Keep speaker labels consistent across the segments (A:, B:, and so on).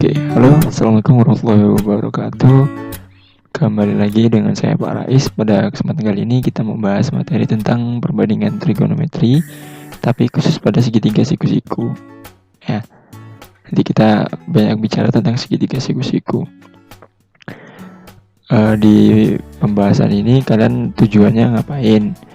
A: Oke, halo, assalamualaikum warahmatullahi wabarakatuh. Kembali lagi dengan saya Pak Rais. Pada kesempatan kali ini kita membahas materi tentang perbandingan trigonometri, tapi khusus pada segitiga siku-siku. Ya, nanti kita banyak bicara tentang segitiga siku-siku. Di pembahasan ini kalian tujuannya ngapain?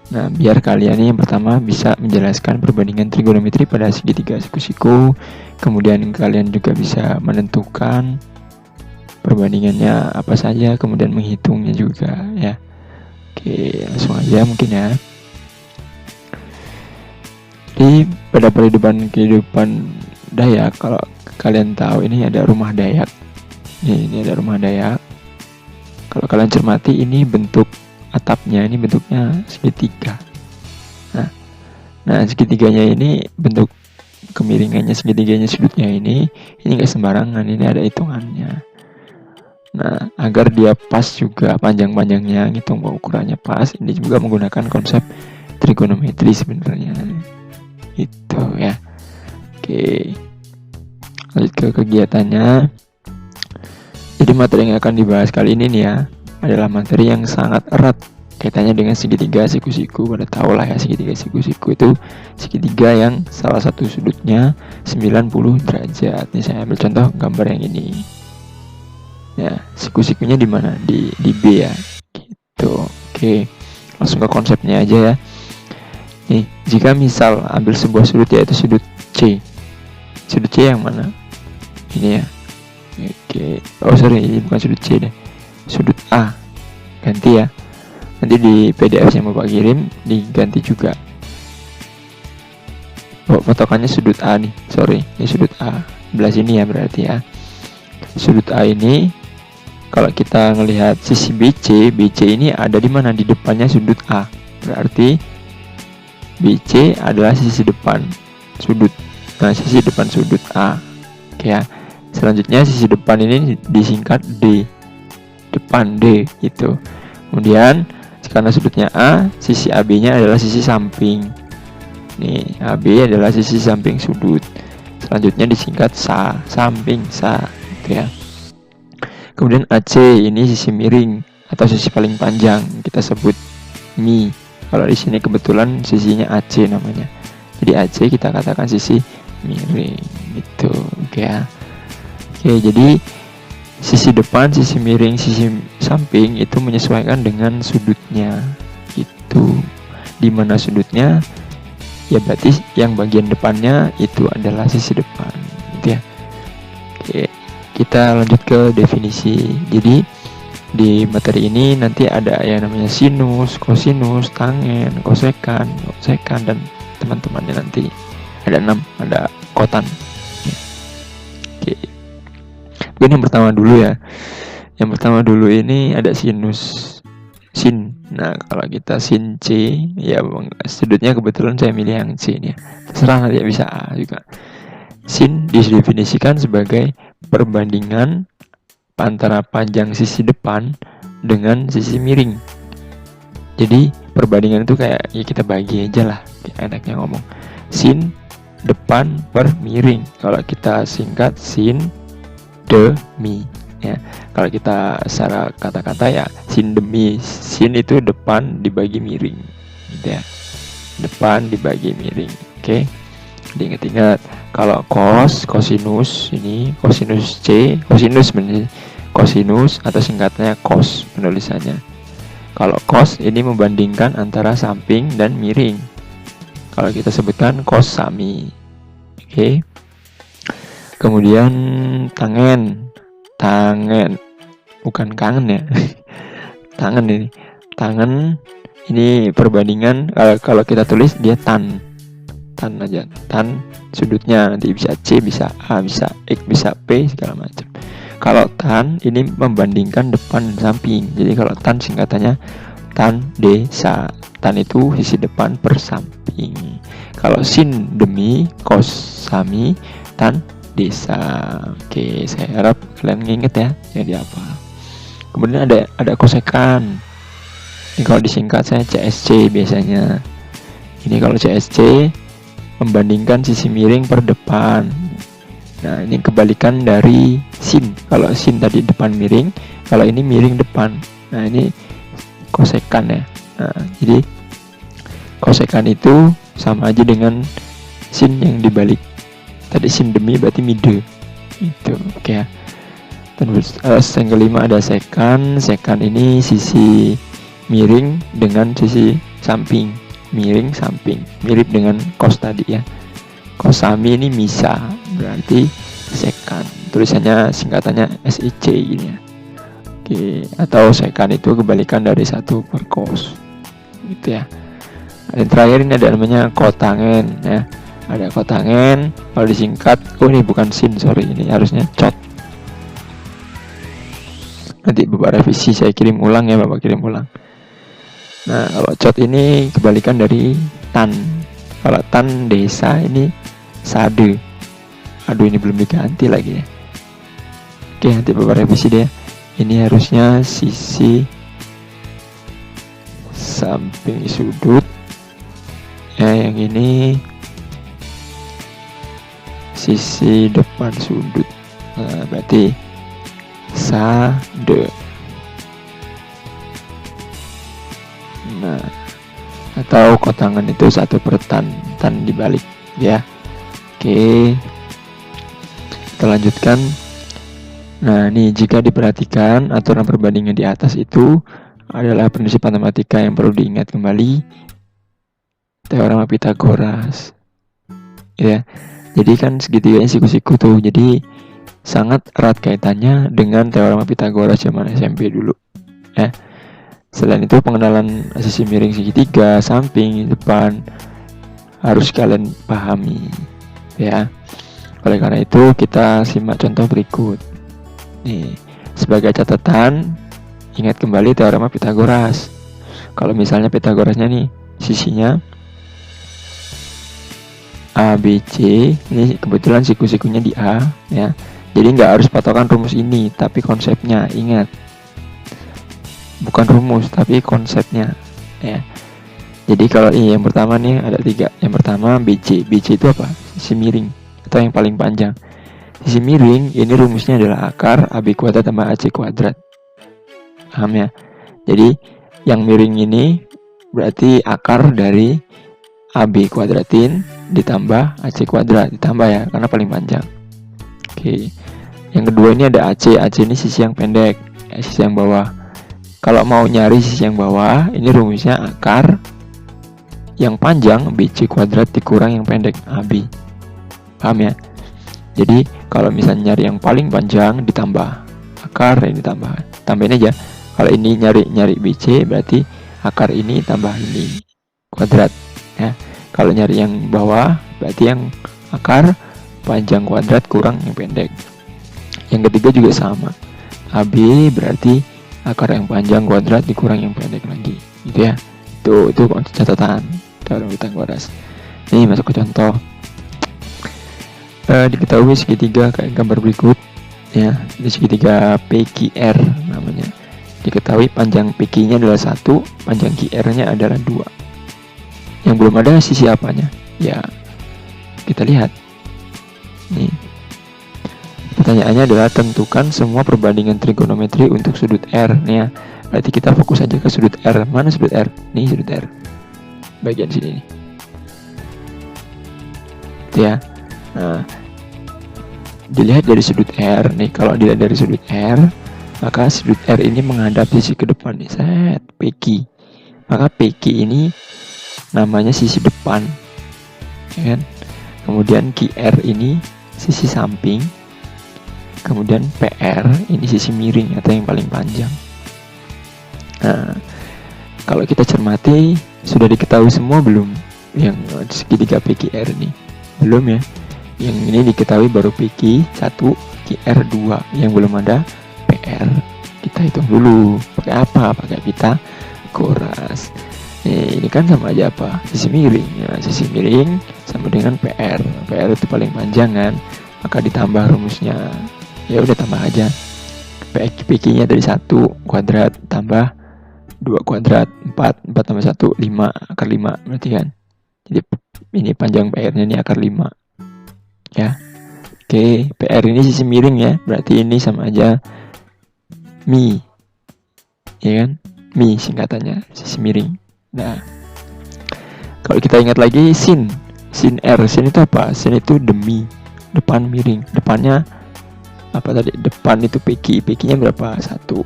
A: Nah, biar kalian yang pertama bisa menjelaskan perbandingan trigonometri pada segitiga siku-siku. Kemudian kalian juga bisa menentukan perbandingannya apa saja, kemudian menghitungnya juga ya. Oke, langsung aja mungkin ya. Jadi pada kehidupan Dayak, kalau kalian tahu ini ada rumah Dayak. Ini ada rumah Dayak. Kalau kalian cermati ini bentuk atapnya ini bentuknya segitiga. Nah segitiganya ini bentuk kemiringannya segitiganya sudutnya ini nggak sembarangan, ini ada hitungannya. Nah agar dia pas juga panjang-panjangnya, ngitung ukurannya pas, ini juga menggunakan konsep trigonometri sebenarnya. Itu ya. Oke, lanjut ke kegiatannya. Jadi materi yang akan dibahas kali ini nih ya adalah materi yang sangat erat kaitannya dengan segitiga siku-siku. Pada tahu lah ya, segitiga siku-siku itu segitiga yang salah satu sudutnya 90 derajat. Ini saya ambil contoh gambar yang ini. Ya, siku-sikunya di mana? Di B ya. Gitu. Oke. Langsung ke konsepnya aja ya. Nih, jika misal ambil sebuah sudut yaitu sudut C. Sudut C yang mana? Ini ya. Oke. Oh sorry, ini bukan sudut C deh. Sudut A. Ganti ya. Nanti di PDF yang Bapak kirim diganti juga. Oh, patokannya sudut A nih. Sorry, ini sudut A. Belah sini ya berarti ya. Sudut A ini kalau kita ngelihat sisi BC ini ada di mana? Di depannya sudut A. Berarti BC adalah sisi depan sudut. Nah, sisi depan sudut A. Oke ya. Selanjutnya sisi depan ini disingkat D. Depan D gitu. Kemudian karena sudutnya A, sisi AB-nya adalah sisi samping. Nih, AB adalah sisi samping sudut. Selanjutnya disingkat SA, samping SA gitu ya. Kemudian AC ini sisi miring atau sisi paling panjang, kita sebut Mi. Kalau di sini kebetulan sisinya AC namanya. Jadi AC kita katakan sisi miring gitu, oke ya. Oke, jadi sisi depan, sisi miring, sisi samping itu menyesuaikan dengan sudutnya gitu. Dimana sudutnya ya berarti yang bagian depannya itu adalah sisi depan gitu ya. Oke, kita lanjut ke definisi. Jadi di materi ini nanti ada yang namanya sinus, kosinus, tangen, kosekan, dan teman-temannya nanti ada 6, ada kotan. Oke. Mungkin yang pertama dulu ya. Yang pertama dulu ini ada sinus. Sin. Nah, kalau kita sin C, ya sudutnya kebetulan saya milih yang C ini ya. Terserah nanti bisa A juga. Sin didefinisikan sebagai perbandingan antara panjang sisi depan dengan sisi miring. Jadi perbandingan itu kayak ya kita bagi aja lah, enaknya ngomong. Sin depan per miring. Kalau kita singkat sin demi ya. Kalau kita secara kata-kata ya sin demi. Sin itu depan dibagi miring gitu ya. Depan dibagi miring. Oke. Diingat-ingat. Kalau kosinus ini kosinus C, kosinus atau singkatnya cos penulisannya. Kalau cos ini membandingkan antara samping dan miring. Kalau kita sebutkan cos sami. Oke. Kemudian tangen bukan kangen ya. Tangen ini perbandingan, kalau kita tulis dia tan aja, tan sudutnya nanti bisa C, bisa A, bisa X, bisa P segala macam. Kalau tan ini membandingkan depan dan samping. Jadi kalau tan singkatannya tan desa. Tan itu sisi depan per samping. Kalau sin demi kos sami tan desa. Oke, saya harap kalian nginget ya jadi apa. Kemudian ada kosekan. Ini kalau disingkat saya CSC biasanya. Ini kalau CSC membandingkan sisi miring per depan. Nah, ini kebalikan dari sin. Kalau sin tadi depan miring, kalau ini miring depan. Nah, ini kosekan ya. Nah, jadi kosekan itu sama aja dengan sin yang dibalik. Tadi sin demi berarti mide. Itu, oke ya. Terus yang kelima ada sekan. Sekan ini sisi miring dengan sisi samping. Miring samping. Mirip dengan kos tadi ya. Kosami ini misa, berarti sekan. Tulisannya singkatannya SIC ini ya. Oke, atau sekan itu kebalikan dari 1 per kos. Gitu ya. Dan terakhir ini ada namanya kotangen ya. Ada kotangen, kalau disingkat, ini bukan sin, sorry, ini harusnya cot. Nanti Bapak revisi, saya kirim ulang ya, Bapak kirim ulang. Nah, kalau cot ini kebalikan dari tan. Kalau tan desa ini sade. Aduh, ini belum diganti lagi ya. Oke, nanti Bapak revisi deh. Ini harusnya sisi samping sudut. Ya, yang ini sisi depan sudut. Nah, berarti sade. Nah, atau kotangan itu 1 per tan dibalik ya. Oke, kita lanjutkan. Nah, ini jika diperhatikan aturan perbandingan di atas itu adalah prinsip matematika yang perlu diingat kembali, teorema Pythagoras ya. Jadi kan segitiganya siku-siku tuh, jadi sangat erat kaitannya dengan teorema Pythagoras zaman SMP dulu ya. Selain itu pengenalan sisi miring segitiga, samping, depan harus kalian pahami ya. Oleh karena itu kita simak contoh berikut. Nih, sebagai catatan, ingat kembali teorema Pythagoras. Kalau misalnya Pythagorasnya nih, sisinya A, B, C, ini kebetulan siku-sikunya di A ya. Jadi nggak harus patokan rumus ini, tapi konsepnya ingat. Bukan rumus, tapi konsepnya ya. Jadi kalau ini yang pertama nih ada 3. Yang pertama BC. BC itu apa? Sisi miring atau yang paling panjang. Sisi miring ini rumusnya adalah akar AB kuadrat tambah AC kuadrat. Paham ya? Jadi yang miring ini berarti akar dari AB kuadratin ditambah AC kuadrat, ditambah ya karena paling panjang. Oke. Yang kedua ini ada AC. AC ini sisi yang pendek, sisi yang bawah. Kalau mau nyari sisi yang bawah, ini rumusnya akar yang panjang BC kuadrat dikurang yang pendek AB. Paham ya? Jadi kalau misalnya nyari yang paling panjang ditambah akar ini tambahin aja. Kalau ini nyari BC berarti akar ini tambah ini kuadrat ya. Kalau nyari yang bawah berarti yang akar panjang kuadrat kurang yang pendek. Yang ketiga juga sama. AB berarti akar yang panjang kuadrat dikurang yang pendek lagi, gitu ya. Itu catatan teorema Pythagoras. Ini masuk ke contoh. Diketahui segitiga kayak gambar berikut ya. Ini segitiga PQR namanya. Diketahui panjang PQ-nya adalah 1, panjang QR-nya adalah 2. Yang belum ada sisi apanya? Ya, kita lihat. Nih. Pertanyaannya adalah tentukan semua perbandingan trigonometri untuk sudut R nih ya. Berarti kita fokus aja ke sudut R. Mana sudut R? Nih sudut R. Bagian sini nih. Itu ya. Nah, dilihat dari sudut R nih. Kalau dilihat dari sudut R, maka sudut R ini menghadap sisi ke depan nih. Set PQ. Maka PQ ini namanya sisi depan. Ya kan? Kemudian QR ini sisi samping. Kemudian PR ini sisi miring atau yang paling panjang. Nah, kalau kita cermati sudah diketahui semua belum? Yang segitiga PQR ini belum ya. Yang ini diketahui baru PQ 1, QR 2. Yang belum ada PR. Kita hitung dulu. Pakai apa? Pakai Pythagoras. Ini kan sama aja apa? Sisi miring. Ya, sisi miring sama dengan PR. PR itu paling panjang kan? Maka ditambah rumusnya. Ya udah tambah aja. PQ-nya dari 1 kuadrat tambah 2 kuadrat 4 tambah 1 5 akar 5 berarti kan. Jadi ini panjang PR-nya ini akar 5 ya. Oke, PR ini sisi miring ya, berarti ini sama aja mi, ya kan? Mi singkatannya, sisi miring. Nah, kalau kita ingat lagi sin R, sin itu apa? Sin itu demi, depan miring, depannya apa tadi? Depan itu PQ nya berapa? 1.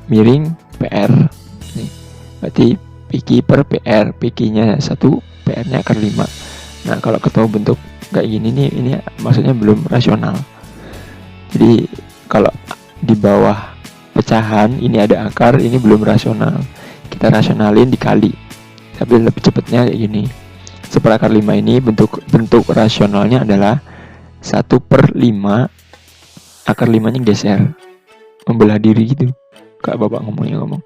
A: Miring PR. Nih, berarti PQ per PR, PQ-nya 1, PR-nya akar 5. Nah, kalau ketemu bentuk kayak gini nih, ini maksudnya belum rasional. Jadi kalau di bawah pecahan ini ada akar, ini belum rasional. Kita rasionalin dikali. Tapi lebih cepatnya kayak gini. 1/5 ini bentuk rasionalnya adalah 1/5 akar 5-nya geser, membelah diri gitu. Kak bapak ngomong.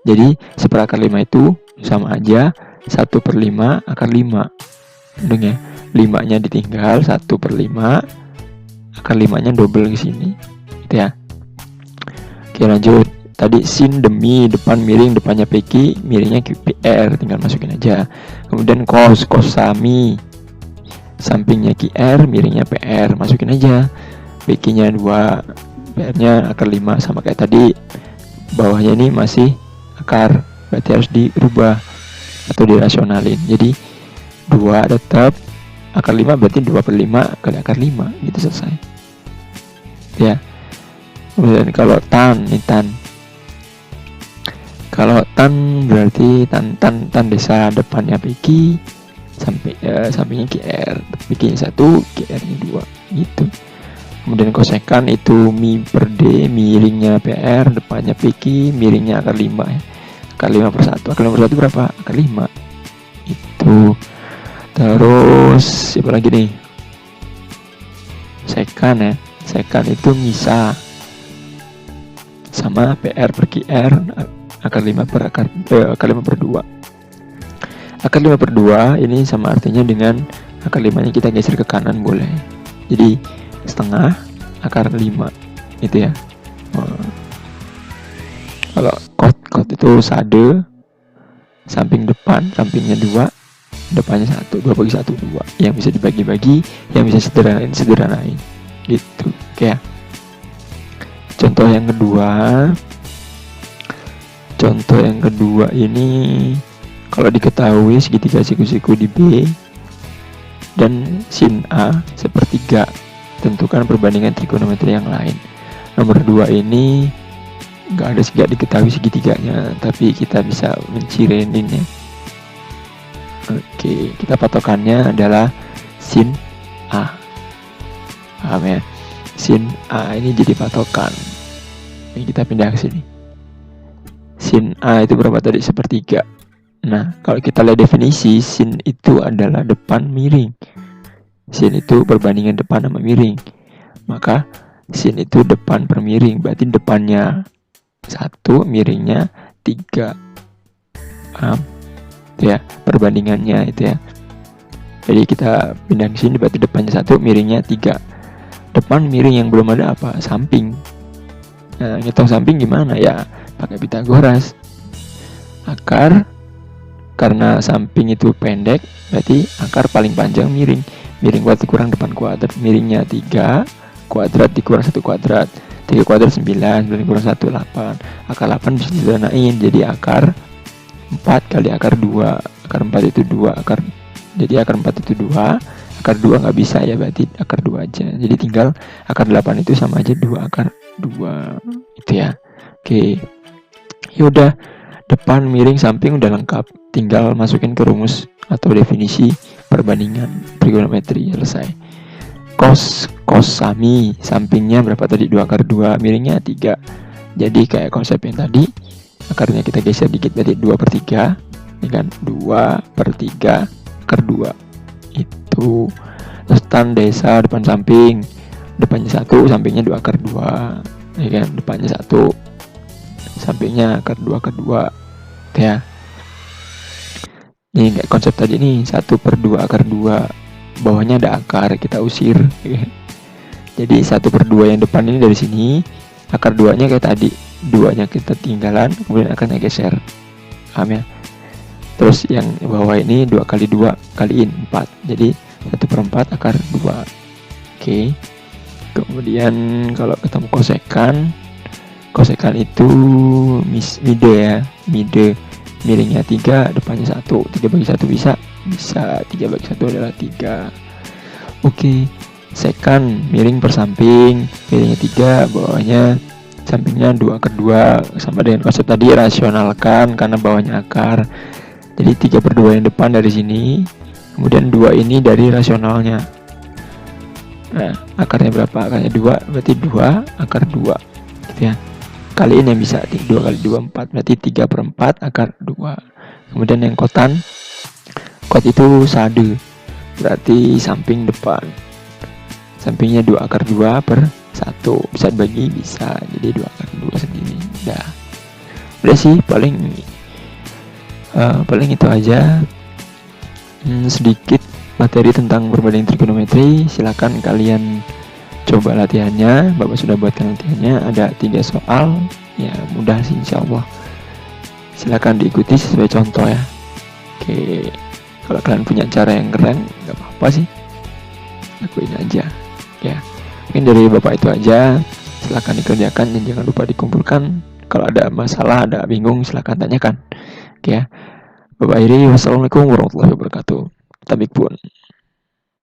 A: Jadi 1/5 itu sama aja 1/5 akar 5. Bener ya? 5-nya ditinggal, 1/5 akar 5-nya double ke sini. Gitu ya. Oke, lanjut. Tadi sin demi, depan miring, depannya PQ, miringnya QR, tinggal masukin aja. Kemudian cos sami, sampingnya QR, miringnya PR, masukin aja. PQ-nya 2, PR-nya akar 5, sama kayak tadi. Bawahnya ini masih akar, berarti harus dirubah atau dirasionalin. Jadi 2 tetap, akar 5 berarti 2/5 kali akar 5, gitu selesai. Ya. Kemudian kalau tan, ini tan. Kalau tan berarti tan desa, depannya PQ, sampingnya QR, PQ-nya 1, QR-nya 2, gitu. Kemudian kosekan itu mi per D, miringnya PR, depannya PQ, miringnya akar 5 ya. Akar 5/1. Akar 5/1 berapa? Akar 5. Itu. Terus siapa lagi nih? Sekan ya. Sekan itu misa sama PR per QR, akar 5/2. Akar 5/2 ini sama artinya dengan akar 5-nya kita geser ke kanan boleh. Jadi setengah akar 5 itu ya. Kalau kot itu sade, samping depan, sampingnya 2, depannya 1, 2/1, 2. Yang bisa dibagi-bagi, yang bisa sederhanain gitu. Oke ya. Contoh yang kedua ini, kalau diketahui segitiga siku-siku di B dan sin A sepertiga, tentukan perbandingan trigonometri yang lain. Nomor 2 ini nggak diketahui segitiganya, tapi kita bisa mencireninnya. Oke, kita patokannya adalah sin A. Paham ya? Sin A ini jadi patokan. Ini kita pindah ke sini. Sin A itu berapa tadi? Sepertiga. Nah, kalau kita lihat definisi, sin itu adalah depan miring. Sin itu perbandingan depan sama miring. Maka sin itu depan per miring, berarti depannya 1, miringnya 3. Paham? Itu ya, perbandingannya itu ya. Jadi kita pindah ke sini, berarti depannya 1, miringnya 3. Depan miring yang belum ada apa? Samping. Nah, ngitung samping gimana? Ya, pakai Pitagoras. Akar, karena samping itu pendek, berarti akar paling panjang miring. Miring kuadrat kurang depan kuadrat, miringnya 3, kuadrat dikurang 1 kuadrat. 3 kuadrat 9, 9 kurang 1, 8. Akar 8 bisa disederhanain, jadi akar 4 kali akar 2. Akar 4 itu 2, jadi akar 4 itu 2. Akar 2 nggak bisa ya, berarti akar 2 aja. Jadi tinggal akar 8 itu sama aja 2 akar 2. Itu ya. Oke. Yaudah, depan, miring, samping udah lengkap. Tinggal masukin ke rumus atau definisi perbandingan trigonometri, selesai. Cos sami, sampingnya berapa tadi? 2 akar 2, miringnya 3. Jadi kayak konsep yang tadi, akarnya kita geser dikit, berarti 2/3, ya kan? 2/3 akar 2. Itu. Terus tan desa, depan samping, depannya 1, sampingnya 2 akar 2, ya kan? Depannya 1, sampingnya akar 2 akar 2, ya. Nih kayak konsep tadi nih, 1/2 akar 2, bawahnya ada akar, kita usir, ya kan? Jadi 1/2 yang depan ini dari sini, akar 2-nya kayak tadi, 2-nya kita tinggalan, kemudian akarnya geser. Paham ya? Terus yang bawah ini 2 kali 2 kaliin 4, jadi 1/4 akar 2. Oke. Kemudian kalau ketemu kosekan itu mide ya, mide miringnya 3, depannya 1. 3 bagi 1 bisa 3 bagi 1 adalah 3. Oke. Sekan miring per samping, miringnya 3, bawahnya sampingnya 2/2, sama dengan konsep tadi, rasionalkan karena bawahnya akar. Jadi 3/2 yang depan dari sini, kemudian 2 ini dari rasionalnya. Nah, akarnya berapa? Akarnya 2, berarti 2 akar 2 gitu ya. Kaliin yang bisa, 2 kali 2 4, berarti 3/4 akar 2. Kemudian yang kot itu sade, berarti samping depan, sampingnya 2 akar 2 per 1, bisa dibagi, bisa, jadi 2 akar 2 sendiri. Udah sih, paling itu aja. Sedikit materi tentang perbandingan trigonometri. Silakan kalian coba latihannya. Bapak sudah buatkan latihannya, ada 3 soal ya, mudah sih insyaallah. Silakan diikuti sesuai contoh ya. Oke, kalau kalian punya cara yang keren, nggak apa-apa sih, lakuin aja ya. Mungkin dari Bapak itu aja. Silakan dikerjakan dan jangan lupa dikumpulkan. Kalau ada masalah, ada bingung, silakan tanyakan. Oke ya. Bapak akhiri, wassalamualaikum warahmatullahi wabarakatuh. Tabik pun.